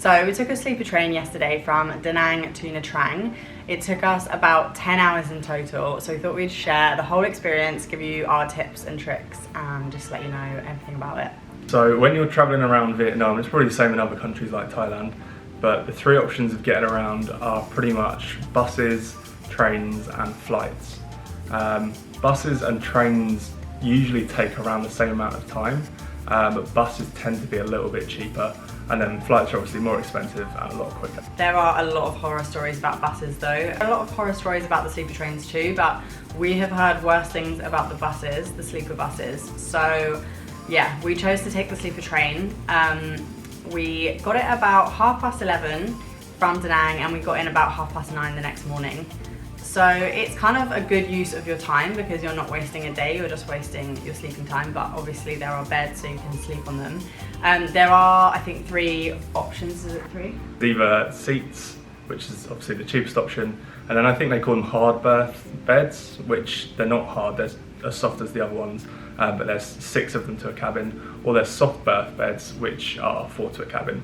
So we took a sleeper train yesterday from Da Nang to Nha Trang. It took us about 10 hours in total, so we thought we'd share the whole experience, give you our tips and tricks, and just let you know everything about it. So when you're travelling around Vietnam, it's probably the same in other countries like Thailand, but the three options of getting around are pretty much buses, trains and flights. Buses and trains usually take around the same amount of time, but buses tend to be a little bit cheaper, and then flights are obviously more expensive and a lot quicker. There are a lot of horror stories about buses though. A lot of horror stories about the sleeper trains too, but we have heard worse things about the buses, the sleeper buses. So yeah, we chose to take the sleeper train. We got it about 11:30 from Da Nang, and we got in about 9:30 the next morning. So it's kind of a good use of your time because you're not wasting a day, you're just wasting your sleeping time, but obviously there are beds so you can sleep on them. There are, I think, 3 options, is it 3? Either seats, which is obviously the cheapest option, and then I think they call them hard berth beds, which they're not hard, they're as soft as the other ones, but there's 6 of them to a cabin, or there's soft berth beds, which are 4 to a cabin.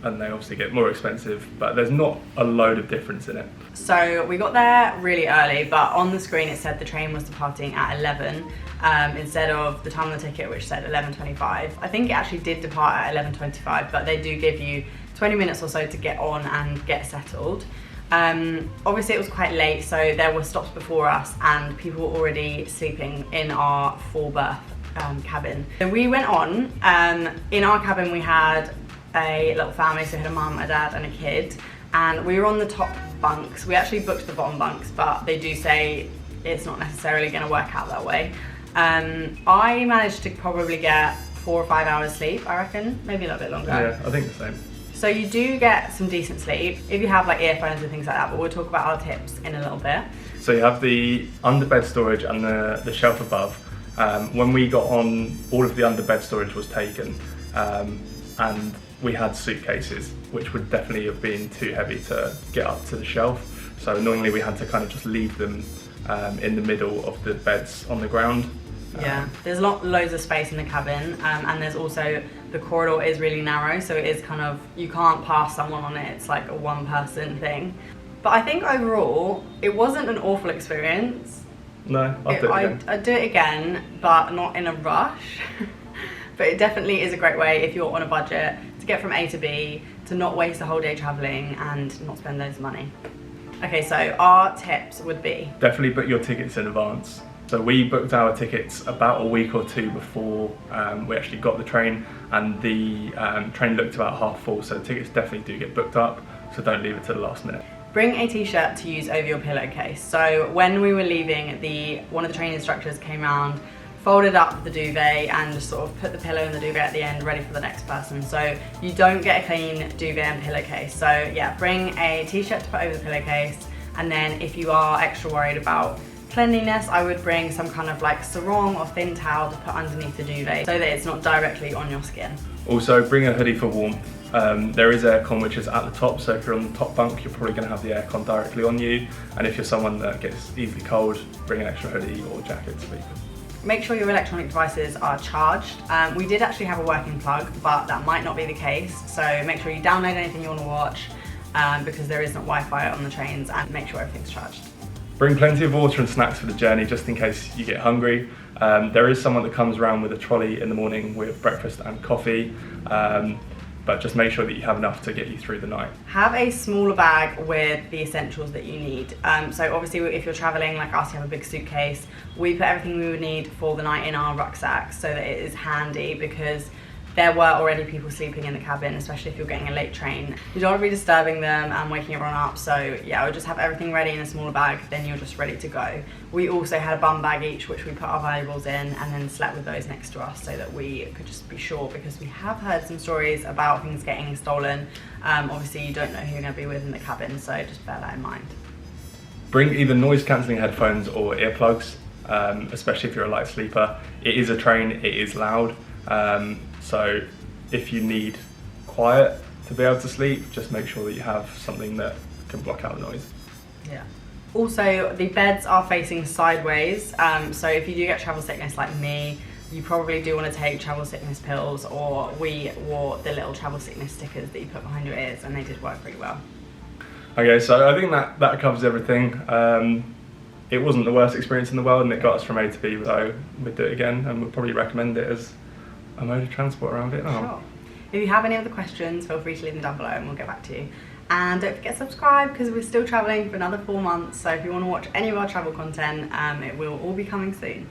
And they obviously get more expensive, but there's not a load of difference in it. So we got there really early, but on the screen it said the train was departing at 11 instead of the time on the ticket, which said 11:25. I think it actually did depart at 11:25, but they do give you 20 minutes or so to get on and get settled. Obviously it was quite late, so there were stops before us and people were already sleeping in our 4-berth cabin. So we went on. In our cabin we had a little family, so we had a mum, a dad and a kid, and we were on the top bunks. We actually booked the bottom bunks, but they do say it's not necessarily going to work out that way. I managed to probably get 4 or 5 hours sleep, I reckon, maybe a little bit longer. Yeah, I think the same. So you do get some decent sleep if you have like earphones and things like that, but we'll talk about our tips in a little bit. So you have the underbed storage and the shelf above. When we got on, all of the underbed storage was taken, and we had suitcases, which would definitely have been too heavy to get up to the shelf. So normally we had to kind of just leave them in the middle of the beds on the ground. Yeah, there's loads of space in the cabin, and there's also, the corridor is really narrow, so it is kind of, you can't pass someone on it, it's like a 1-person thing. But I think overall, it wasn't an awful experience. No, I'd do it again. I'd do it again, but not in a rush. But it definitely is a great way if you're on a budget to get from A to B, to not waste a whole day traveling and not spend loads of money. Okay, so our tips would be? Definitely book your tickets in advance. So we booked our tickets about a week or 2 before we actually got the train, and the train looked about half full, so tickets definitely do get booked up, so don't leave it to the last minute. Bring a t-shirt to use over your pillowcase. So when we were leaving, one of the train instructors came around, folded up the duvet and just sort of put the pillow in the duvet at the end, ready for the next person. So you don't get a clean duvet and pillowcase. So yeah, bring a t-shirt to put over the pillowcase, and then if you are extra worried about cleanliness, I would bring some kind of like sarong or thin towel to put underneath the duvet so that it's not directly on your skin. Also bring a hoodie for warmth. There is aircon which is at the top, so if you're on the top bunk you're probably going to have the aircon directly on you, and if you're someone that gets easily cold, bring an extra hoodie or jacket to sleep in. Make sure your electronic devices are charged. We did actually have a working plug, but that might not be the case, so make sure you download anything you want to watch because there isn't Wi-Fi on the trains, and make sure everything's charged. Bring plenty of water and snacks for the journey just in case you get hungry. There is someone that comes around with a trolley in the morning with breakfast and coffee, but just make sure that you have enough to get you through the night. Have a smaller bag with the essentials that you need. So obviously if you're traveling like us, you have a big suitcase. We put everything we would need for the night in our rucksack so that it is handy, because there were already people sleeping in the cabin, especially if you're getting a late train. You don't want to be disturbing them and waking everyone up, so yeah, I would just have everything ready in a smaller bag, then you're just ready to go. We also had a bum bag each, which we put our valuables in, and then slept with those next to us so that we could just be sure, because we have heard some stories about things getting stolen. Obviously you don't know who you're going to be with in the cabin, so just bear that in mind. Bring either noise cancelling headphones or earplugs, especially if you're a light sleeper. It is a train, it is loud. So if you need quiet to be able to sleep, just make sure that you have something that can block out the noise. Yeah. Also, the beds are facing sideways, so if you do get travel sickness like me, you probably do want to take travel sickness pills, or we wore the little travel sickness stickers that you put behind your ears, and they did work pretty well. Okay, so I think that covers everything. It wasn't the worst experience in the world, and it got us from A to B, so we'd do it again, and we'd probably recommend it as a mode of transport around Vietnam. Sure. If you have any other questions, feel free to leave them down below and we'll get back to you. And don't forget to subscribe, because we're still travelling for another 4 months, so if you want to watch any of our travel content, it will all be coming soon.